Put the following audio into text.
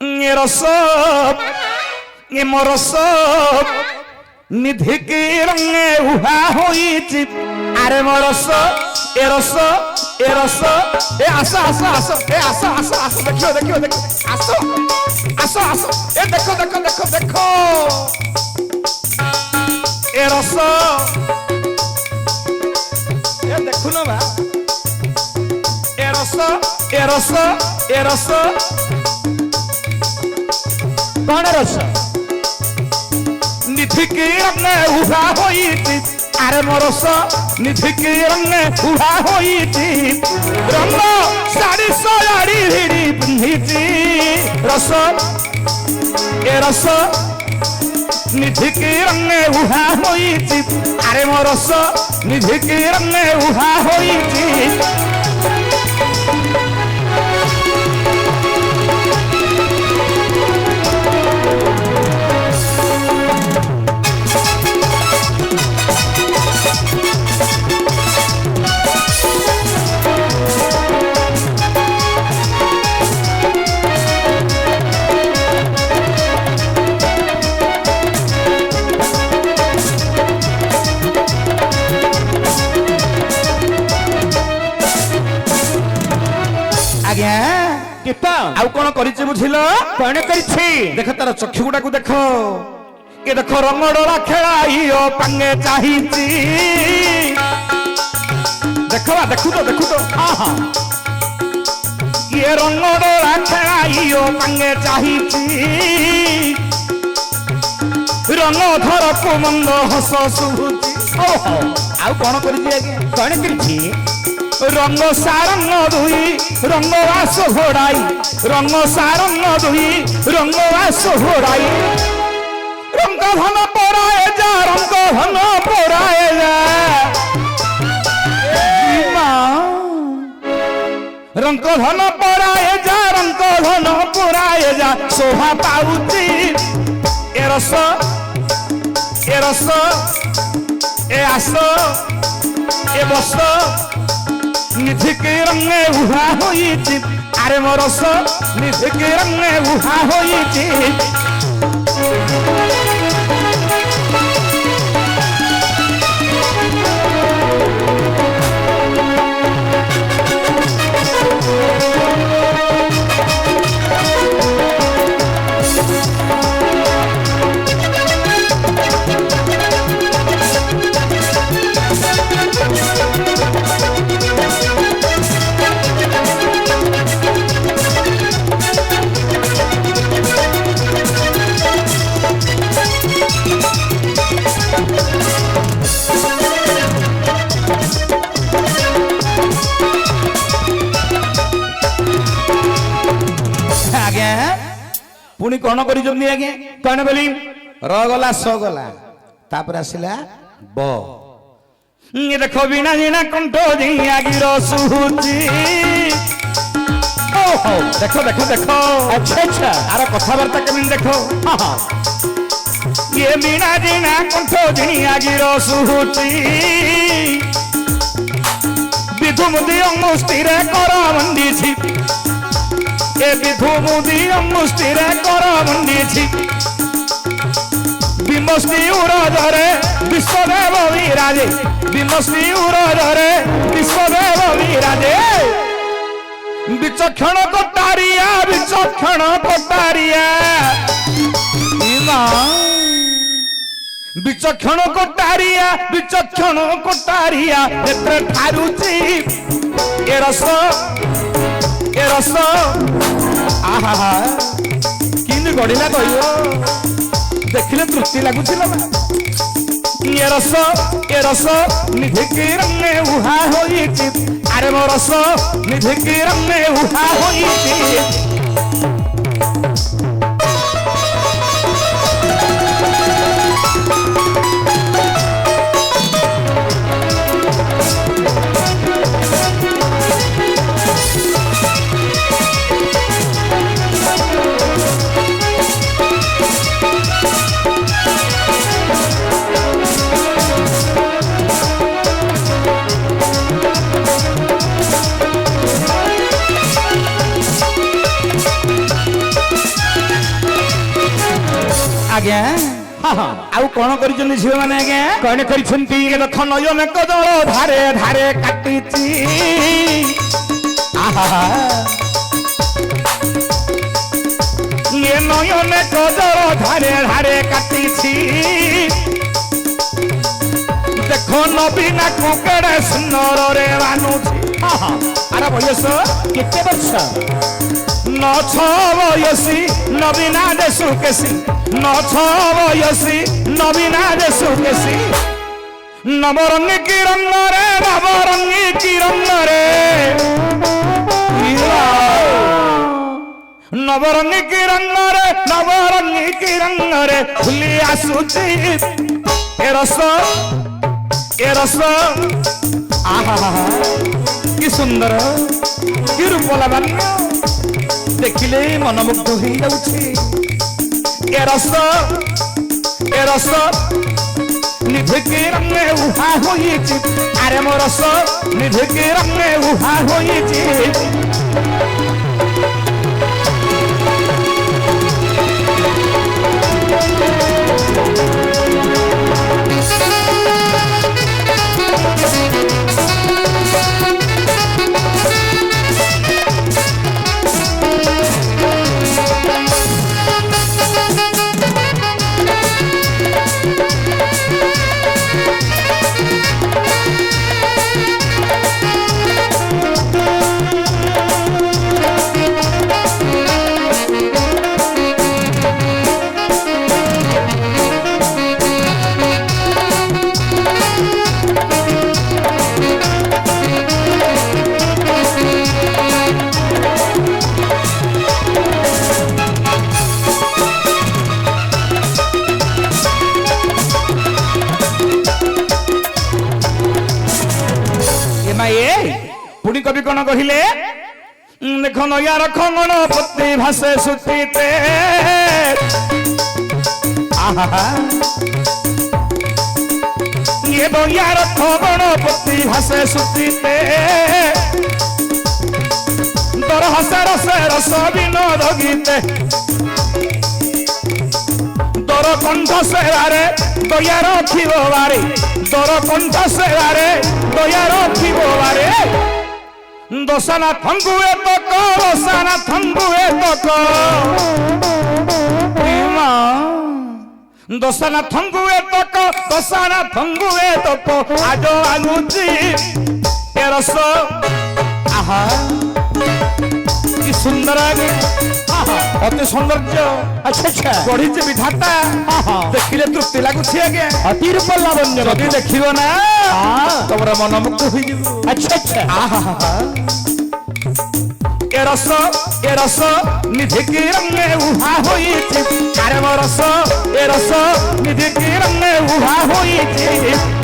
ये रस ये मोरस निधि की रंगे उहा होई अरे मोरस ए रस ए रस ए आसो आसो आसो ए आसो आसो आसो देखियो देखियो देखियो आसो आसो आसो ए देखो देखो देखो देखो ए रस ए देखो ना बा ए रस ए रस ए रस कौन रस निधि की रंगे उहा होई अरे मोरस निधि की रंगे उहा होई रंग साड़ी साड़ी भिड़ी पिंधी रस ए रस निधि की रंगे उहा होई अरे मोरस निधि की रंगे उहा होई आउ कौन करिছে बुझिल कौन करिছে देख तार चक्षु गुडा को देख ये देख रंग डोला खेलाइयो पांगे चाहिची देखवा देखु तो हां हां ये रंग डोला खेलाइयो पांगे चाहिची रंग धर को मंद हस सुहुची ओहो आउ कौन करिছে आगे कौन करिছে रंग सारंग दुई रंग वास घोड़ाई रंग सारंग दुई रंग वास घोड़ाई रंग धन पोराए जा रंग धन पोराए जा रंग धन पोराए जा रंग धन पोराए जा शोभा पाउची ए रस ए रस ए आस ए बस निधि के रंगे उहा होई अरे मोरस निधि के रंगे उहा होई पुणी कौन कर कौन बोली र गला स गला तापर आसिला ब ये देखो बिना जिना कंठ जिया गिर सुहुची ओहो देखो देखो देखो अच्छा अच्छा आर कथावार्ता केमिन देखो हां हां ये बिना जिना कंठ जिया गिर सुहुची विधुमुदी मुष्टि रे कर बंदी छी ए विधुमुदी मुष्टि रे कर बंदी छी विमस्ती उरधरे विश्वदेव विराजे विमस्ती उरधरे विश्वदेव विराजे विचक्षण कोटारिया विचक्षण कोटारिया विचक्षण कोटारिया नेत्र ठारुची ए रस आहा किन गड़िला कहियो देखिले तृप्ति लगुचिला ये रस निधि की रंगे उहा होई अरे मो रस निधि की रंगे उहा होई आज्ञा हाँ हाँ आउ कौन करिछन झियो माने आज्ञा कौन करिछंती ये देख नयन कजल धारे धारे काटिची आहा ये नयन कजल धारे धारे काटिची देखो नबीना कुकेड़े सुंदर रे बानुची हाँ हाँ अरे बयस कितने वर्ष न छ बयसी नबीना देशु केसी न छ बयसी नबीना देशु केसी नवरंगी की रंग रे नवरंगी की रंग रे नवरंगी की रंग रे नवरंगी की रंग रे फुली आसुची ए रस आहा कि सुंदर कि रूप लावण्य देखिले मनमुग्ध हो जाउछि ए रस निधिकी रंगे उहा होइछि अरे मो रस निधिकी रंगे उहा होइछि पुणी कवि कौन कहले देख नयार खंगन पति भाषे सुतीते ये नयार खंगन पति भाषे सुतीते दर हसे रसे रस विनोद गीते दर कंठ सेवारे दया रखिबो बारे दर कंठ सेवारे दया रखिबो बारे दोसाना थंगुए तक दोसाना थंगुए तक दोसाना थंगुए तक दोसाना थंगुए तक आज आनुची तेरस आहा कि सुंदर आगे अति सौंदर्य अच्छा अच्छा बढ़ी विधाता देखिले तृप्ति लगुଛି आगे अति रूप लावण्य जदि देखिबो ना तमरा मन मुक्त होई जिवो अच्छा अच्छा आहा ए रस निधि की रंगे उहा होइछि अरे मो रस ए रस निधि की रंगे उहा होइछि